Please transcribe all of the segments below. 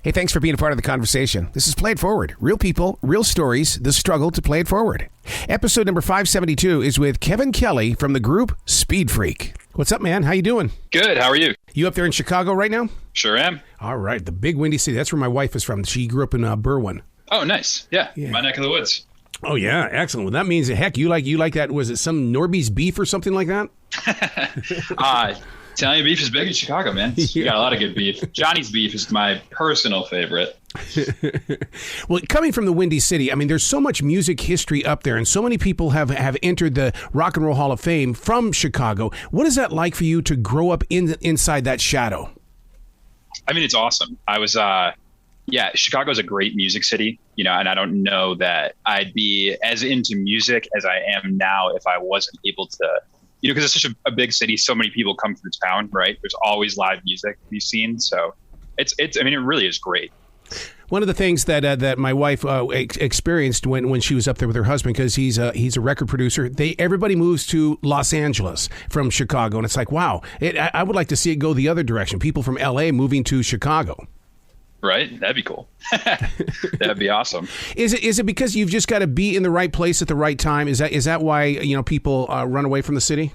Hey, thanks for being a part of the conversation. This is Play It Forward. Real people, real stories, the struggle to play it forward. Episode number 572 is with Kevin Kelly from the group Speadfreak. What's up, man? How you doing? Good. How are you? You up there in Chicago right now? Sure am. All right. The big windy city. That's where my wife is from. She grew up in Berwyn. Oh, nice. Yeah. My neck of the woods. Oh, yeah. Excellent. Well, that means, heck, you like that. Was it some Norby's beef or something like that? Italian beef is big in Chicago, man. We got a lot of good beef. Johnny's beef is my personal favorite. Well, coming from the Windy City, I mean, there's so much music history up there, and so many people have entered the Rock and Roll Hall of Fame from Chicago. What is that like for you to grow up inside that shadow? I mean, it's awesome. I was, Chicago's a great music city, and I don't know that I'd be as into music as I am now if I wasn't able to, because it's such a big city. So many people come through town, right? There's always live music to be seen. So it really is great. One of the things that my wife experienced when she was up there with her husband, because he's a record producer, everybody moves to Los Angeles from Chicago, and it's like, wow, I would like to see it go the other direction. People from LA moving to Chicago. Right? That'd be cool. That'd be awesome. Is it because you've just got to be in the right place at the right time? Is that why people run away from the city?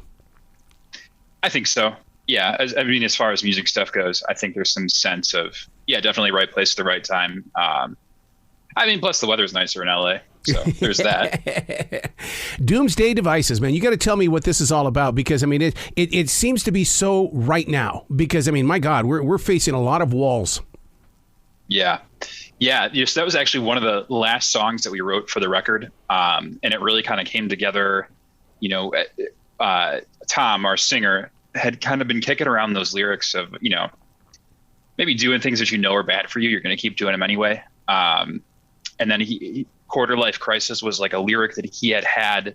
I think so. Yeah. As far as music stuff goes, I think there's some sense of definitely right place at the right time. Plus the weather's nicer in LA, so there's that. Doomsday Devices, man. You got to tell me what this is all about, because it seems to be so right now. Because my God, we're facing a lot of walls. Yeah. Yes, that was actually one of the last songs that we wrote for the record. And it really kind of came together, Tom, our singer, had kind of been kicking around those lyrics of, maybe doing things that are bad for you. You're going to keep doing them anyway. And then Quarter Life Crisis was like a lyric that he had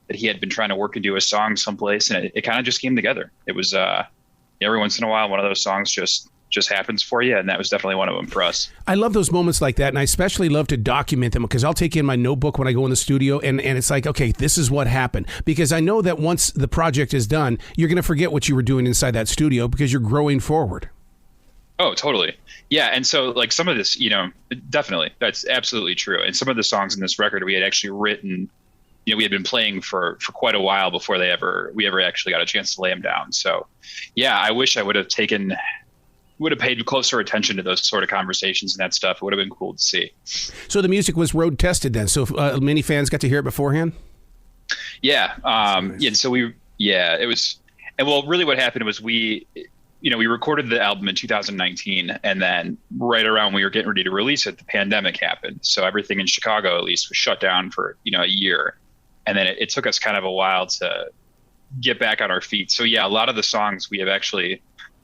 been trying to work into a song someplace. And it kind of just came together. It was every once in a while, one of those songs just happens for you, and that was definitely one of them for us. I love those moments like that, and I especially love to document them, because I'll take in my notebook when I go in the studio, and it's like, okay, this is what happened, because I know that once the project is done, you're going to forget what you were doing inside that studio because you're growing forward. Oh, totally. Yeah, and so like some of this, definitely, that's absolutely true. And some of the songs in this record we had actually written, we had been playing for quite a while before we ever actually got a chance to lay them down. So, yeah, I wish I would have paid closer attention to those sort of conversations and that stuff. It would have been cool to see. So the music was road tested then. So many fans got to hear it beforehand. Yeah. And so it was, and well, really what happened was we recorded the album in 2019, and then right around we were getting ready to release it, the pandemic happened. So everything in Chicago, at least, was shut down for, a year. And then it took us kind of a while to get back on our feet. So yeah, a lot of the songs we have actually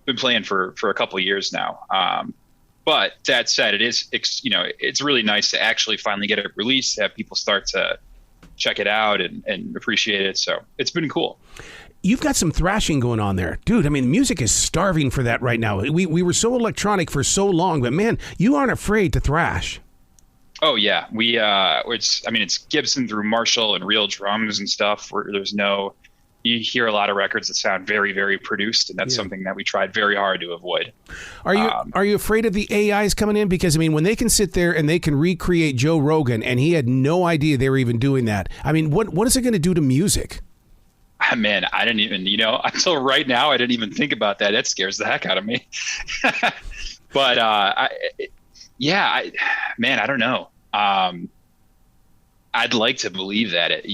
been playing for a couple of years now. But that said, it's really nice to actually finally get it released, have people start to check it out and appreciate it. So it's been cool. You've got some thrashing going on there, dude. Music is starving for that right now. We were so electronic for so long, but man, you aren't afraid to thrash. Oh yeah. It's Gibson through Marshall and real drums and stuff where you hear a lot of records that sound very, very produced, and that's something that we tried very hard to avoid. Are you afraid of the AIs coming in? Because when they can sit there and they can recreate Joe Rogan, and he had no idea they were even doing that. What is it going to do to music? Man, I didn't even, until right now, I didn't even think about that. That scares the heck out of me. But I don't know. I'd like to believe that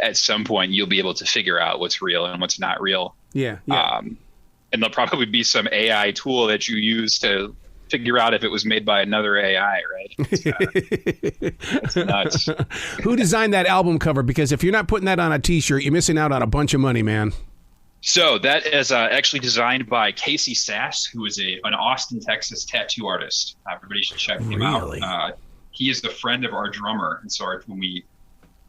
at some point you'll be able to figure out what's real and what's not real. Yeah. And there'll probably be some AI tool that you use to figure out if it was made by another AI, right? It's nuts. Who designed that album cover? Because if you're not putting that on a T-shirt, you're missing out on a bunch of money, man. So that is actually designed by Casey Sass, who is an Austin, Texas tattoo artist. Everybody should check him out. He is the friend of our drummer. And so when we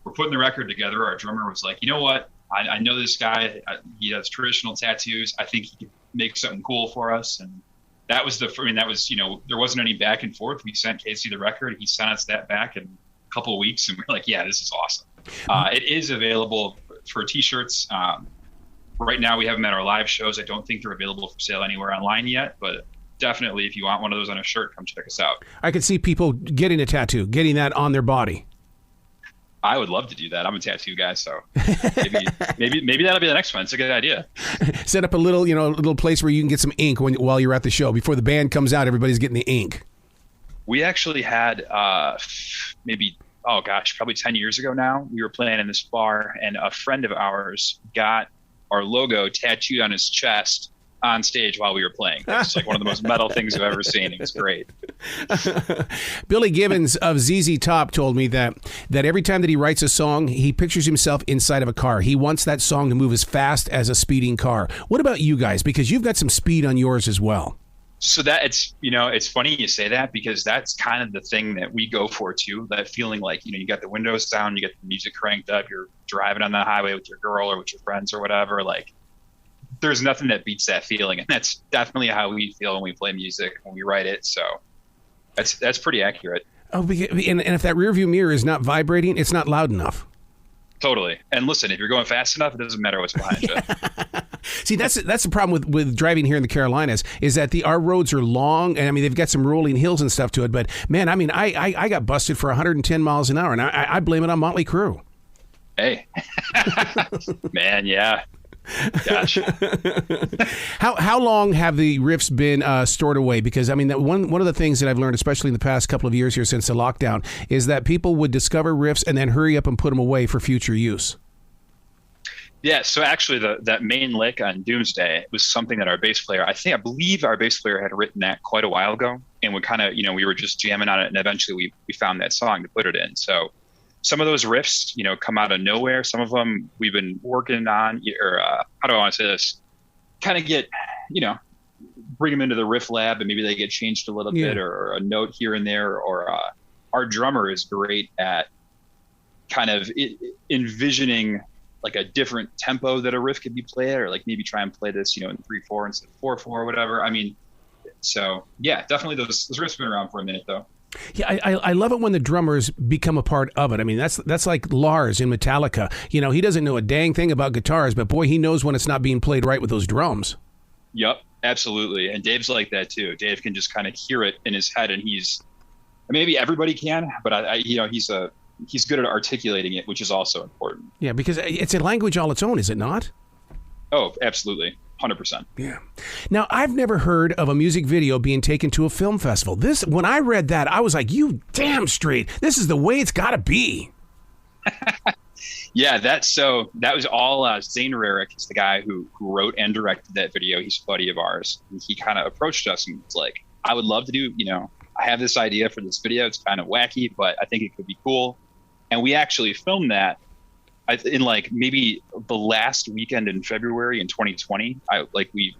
were putting the record together, our drummer was like, you know what? I know this guy. He does traditional tattoos. I think he could make something cool for us. And that was there wasn't any back and forth. We sent Casey the record. He sent us that back in a couple of weeks. And we're like, yeah, this is awesome. It is available for T-shirts. Right now we have them at our live shows. I don't think they're available for sale anywhere online yet, but definitely, if you want one of those on a shirt, come check us out. I could see people getting a tattoo, getting that on their body. I would love to do that. I'm a tattoo guy, so maybe that'll be the next one. It's a good idea. Set up a little, little place where you can get some ink while you're at the show. Before the band comes out, everybody's getting the ink. We actually had probably 10 years ago now. We were playing in this bar, and a friend of ours got our logo tattooed on his chest on stage while we were playing. It's like one of the most metal things I've ever seen. It was great. Billy Gibbons of ZZ Top told me that every time that he writes a song, he pictures himself inside of a car. He wants that song to move as fast as a speeding car. What about you guys? Because you've got some speed on yours as well. So that it's funny you say that, because that's kind of the thing that we go for too. That feeling like, you got the windows down, you get the music cranked up, you're driving on the highway with your girl or with your friends or whatever. Like, there's nothing that beats that feeling. And that's definitely how we feel when we play music, when we write it. So that's pretty accurate. Oh, and if that rearview mirror is not vibrating, it's not loud enough. Totally. And listen, if you're going fast enough, it doesn't matter what's behind you. See, that's the problem with driving here in the Carolinas, is that our roads are long, and I mean, they've got some rolling hills and stuff to it. But man, I mean, I got busted for 110 miles an hour, and I blame it on Motley Crue. Hey, man, yeah. Gosh. How long have the riffs been stored away? Because I mean, one of the things that I've learned, especially in the past couple of years here since the lockdown, is that people would discover riffs and then hurry up and put them away for future use. Yeah, so actually that main lick on Doomsday was something that our bass player, I believe our bass player had written that quite a while ago, and we kind of, we were just jamming on it, and eventually we found that song to put it in. So some of those riffs, come out of nowhere. Some of them we've been working on, or how do I want to say this? Kind of get, bring them into the riff lab, and maybe they get changed a little bit, or a note here and there. Or our drummer is great at kind of envisioning like a different tempo that a riff could be played, or like maybe try and play this, in 3/4 instead of 4/4 or whatever. I mean, so yeah, definitely those riffs have been around for a minute though. Yeah, I love it when the drummers become a part of it. I mean, that's like Lars in Metallica. He doesn't know a dang thing about guitars, but boy, he knows when it's not being played right with those drums. Yep, absolutely. And Dave's like that too. Dave can just kind of hear it in his head, and maybe everybody can, but he's good at articulating it, which is also important. Yeah, because it's a language all its own, is it not? Oh, absolutely. 100%. Yeah. Now, I've never heard of a music video being taken to a film festival. When I read that, I was like, you damn straight. This is the way it's got to be. Yeah, that was all Zane Rerek is the guy who wrote and directed that video. He's a buddy of ours. And he kind of approached us and was like, I would love to do, I have this idea for this video. It's kind of wacky, but I think it could be cool. And we actually filmed that in like maybe the last weekend in February in 2020. We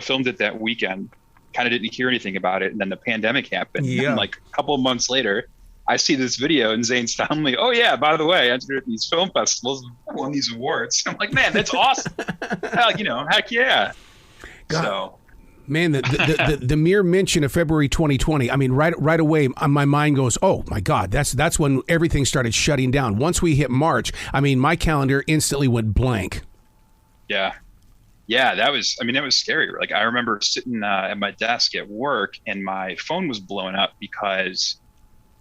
filmed it that weekend, kind of didn't hear anything about it. And then the pandemic happened. Yeah. And like a couple of months later, I see this video and Zane's telling me, oh yeah, by the way, I entered these film festivals and won these awards. I'm like, man, that's awesome. Heck yeah. God. So. Man, the mere mention of February 2020, I mean, right away, my mind goes, oh, my God, that's when everything started shutting down. Once we hit March, I mean, my calendar instantly went blank. Yeah. Yeah, that was scary. Like, I remember sitting at my desk at work, and my phone was blowing up because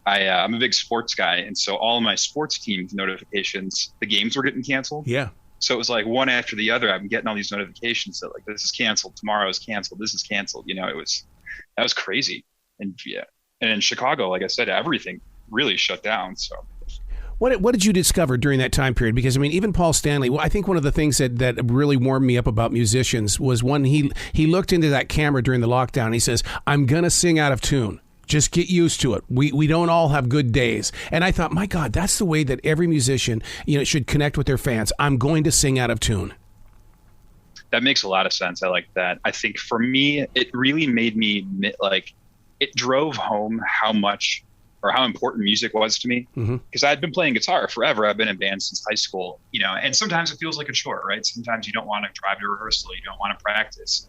I'm a big sports guy. And so all of my sports teams notifications, the games were getting canceled. Yeah. So it was like one after the other. I'm getting all these notifications that like, this is canceled, tomorrow is canceled, this is canceled. That was crazy. And yeah. And in Chicago, like I said, everything really shut down. So what did you discover during that time period? Because I mean, even Paul Stanley, I think one of the things that really warmed me up about musicians was when he looked into that camera during the lockdown. He says, I'm going to sing out of tune. Just get used to it. We don't all have good days. And I thought, my God, that's the way that every musician, should connect with their fans. I'm going to sing out of tune. That makes a lot of sense. I like that. I think for me, it really made me it drove home how much or how important music was to me. Because I'd been playing guitar forever. I've been in bands since high school, and sometimes it feels like a chore, right? Sometimes you don't want to drive to rehearsal. You don't want to practice.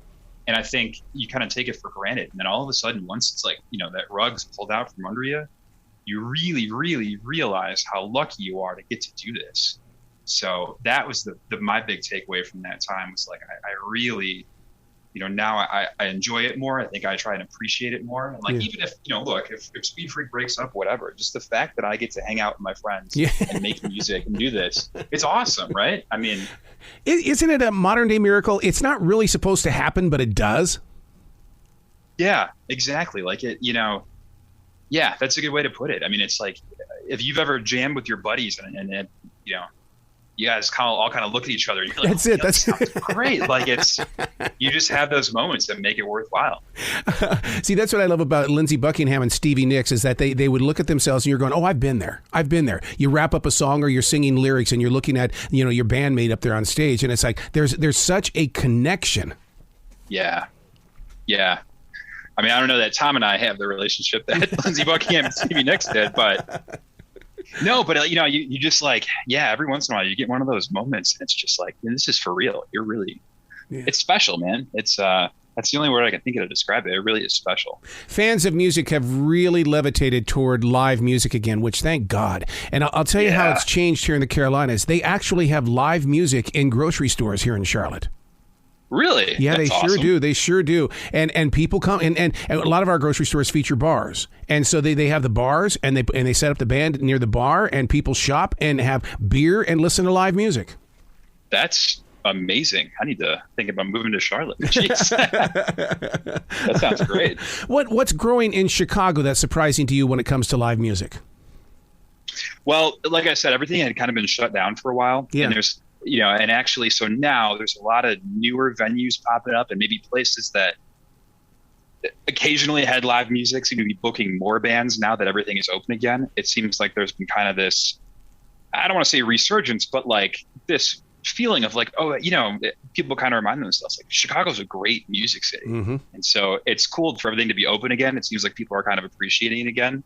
And I think you kind of take it for granted. And then all of a sudden, once it's like, that rug's pulled out from under you, you really, really realize how lucky you are to get to do this. So that was my big takeaway from that time was like, I really now I enjoy it more. I think I try and appreciate it more. And like, even if, look, if Speedfreak breaks up, whatever, just the fact that I get to hang out with my friends and make music and do this, it's awesome, right? I mean, isn't it a modern day miracle? It's not really supposed to happen, but it does. Yeah, exactly. Like it, yeah, that's a good way to put it. I mean, it's like, if you've ever jammed with your buddies and you guys all kind of look at each other. And you're like, that's it. That's great. Like you just have those moments that make it worthwhile. See, that's what I love about Lindsey Buckingham and Stevie Nicks is that they would look at themselves and you're going, oh, I've been there. You wrap up a song or you're singing lyrics and you're looking at, your bandmate up there on stage. And it's like, there's such a connection. Yeah. Yeah. I mean, I don't know that Tom and I have the relationship that Lindsey Buckingham and Stevie Nicks did, but no, but you just like, every once in a while you get one of those moments and it's just like, this is for real. You're really, it's special, man. It's, that's the only word I can think of to describe it. It really is special. Fans of music have really levitated toward live music again, which thank God. And I'll tell you how it's changed here in the Carolinas. They actually have live music in grocery stores here in Charlotte. Really? Yeah, That's sure awesome. do. They sure do. And people come and a lot of our grocery stores feature bars. And so they have the bars and they set up the band near the bar and people shop and have beer and listen to live music. That's amazing. I need to think about moving to Charlotte. Jeez. That sounds great. What's growing in Chicago that's surprising to you when it comes to live music? Well, like I said, everything had kind of been shut down for a while. Yeah. And there's and actually, so now there's a lot of newer venues popping up and maybe places that occasionally had live music seem to be booking more bands now that everything is open again. It seems like there's been kind of this, I don't want to say resurgence, but like this feeling of like, people kind of remind themselves like Chicago's a great music city. Mm-hmm. And so it's cool for everything to be open again. It seems like people are kind of appreciating it again.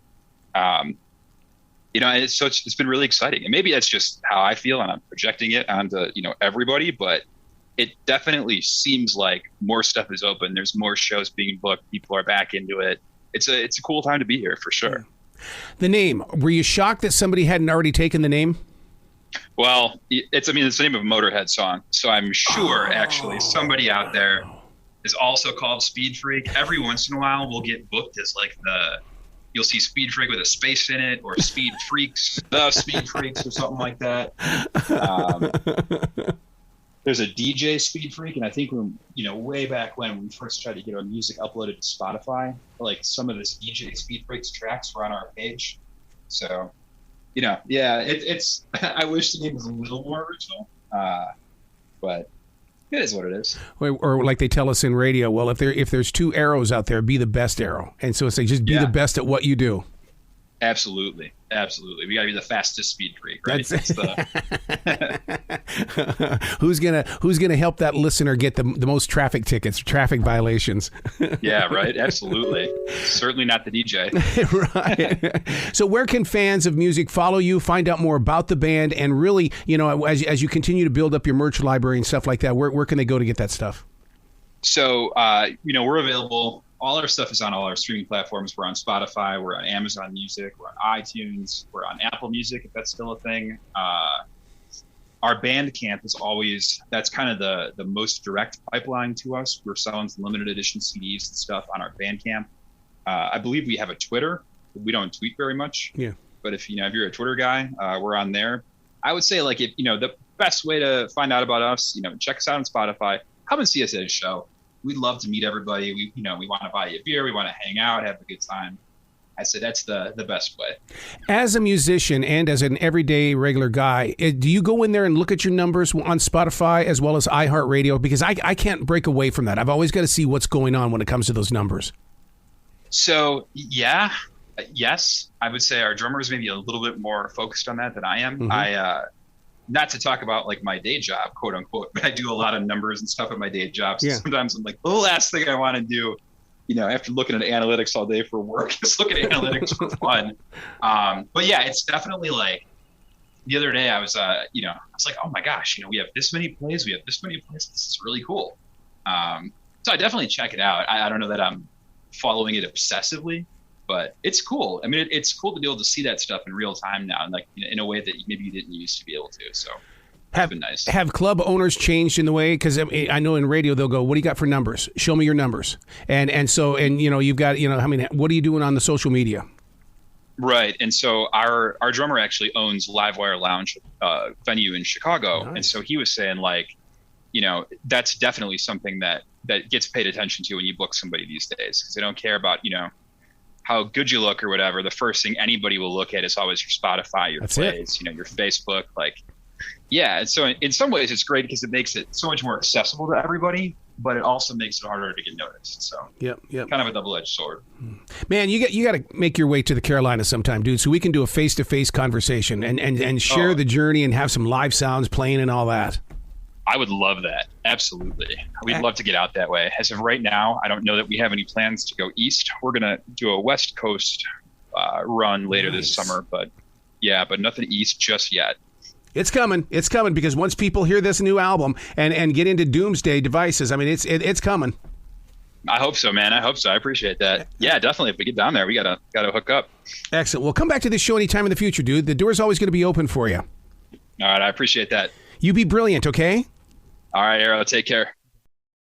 It's been really exciting, and maybe that's just how I feel, and I'm projecting it onto everybody. But it definitely seems like more stuff is open. There's more shows being booked. People are back into it. It's a cool time to be here for sure. The name. Were you shocked that somebody hadn't already taken the name? Well, it's the name of a Motorhead song, so I'm sure actually somebody out there is also called Speedfreak. Every once in a while, we'll get booked as like you'll see Speedfreak with a space in it, or Speed Freaks, the Speed Freaks, or something like that. There's a DJ Speed Freak, and I think when way back when we first tried to get our music uploaded to Spotify, like some of this DJ Speed Freaks tracks were on our page. So, it's. I wish the name was a little more original, but it is what it is. Or like they tell us in radio, well, if there's two arrows out there, be the best arrow. And so it's like, just be the best at what you do. Absolutely. We gotta be the fastest speed freak, right? Who's gonna help that listener get the most traffic tickets, traffic violations? Yeah, right. Absolutely. Certainly not the DJ. Right. So where can fans of music follow you, find out more about the band, and really, as you continue to build up your merch library and stuff like that, where can they go to get that stuff? So we're available. All our stuff is on all our streaming platforms. We're on Spotify. We're on Amazon Music. We're on iTunes. We're on Apple Music, if that's still a thing. Our Bandcamp is that's kind of the most direct pipeline to us. We're selling some limited edition CDs and stuff on our Bandcamp. I believe we have a Twitter. We don't tweet very much. Yeah. But if you're a Twitter guy, we're on there. I would say like if the best way to find out about us, check us out on Spotify. Come and see us at a show. We'd love to meet everybody. We want to buy you a beer. We want to hang out, have a good time. I say that's the best way. As a musician and as an everyday regular guy, do you go in there and look at your numbers on Spotify as well as iHeartRadio? Because I can't break away from that. I've always got to see what's going on when it comes to those numbers. So, yes, I would say our drummer is maybe a little bit more focused on that than I am. Mm-hmm. Not to talk about like my day job, quote unquote, but I do a lot of numbers and stuff at my day job. So sometimes I'm like, the last thing I want to do, after looking at analytics all day for work, is look at analytics for fun. But yeah, it's definitely like the other day I was like, oh my gosh, we have this many plays. We have this many plays. This is really cool. So I definitely check it out. I don't know that I'm following it obsessively, but it's cool. I mean, it's cool to be able to see that stuff in real time now, and like in a way that maybe you didn't used to be able to. So It's been nice. Have club owners changed in the way? Because I know in radio they'll go, "What do you got for numbers? Show me your numbers." And so you've got what are you doing on the social media? Right, and so our drummer actually owns Livewire Lounge venue in Chicago, nice. And so he was saying that's definitely something that gets paid attention to when you book somebody these days, because they don't care about how good you look or whatever. The first thing anybody will look at is always your Spotify, your plays, your Facebook, Yeah, and so in some ways it's great because it makes it so much more accessible to everybody, but it also makes it harder to get noticed. So yep. Kind of a double-edged sword. Man, you got to make your way to the Carolinas sometime, dude, so we can do a face-to-face conversation and share the journey and have some live sounds playing and all that. I would love that. Absolutely. We'd love to get out that way. As of right now, I don't know that we have any plans to go east. We're going to do a West Coast run later this summer, but nothing east just yet. It's coming. It's coming because once people hear this new album and get into Doomsday Devices, I mean, it's coming. I hope so, man. I hope so. I appreciate that. Yeah, definitely. If we get down there, we gotta hook up. Excellent. Well, come back to this show anytime in the future, dude. The door's always going to be open for you. All right. I appreciate that. You be brilliant, okay? All right, Arrow. Take care.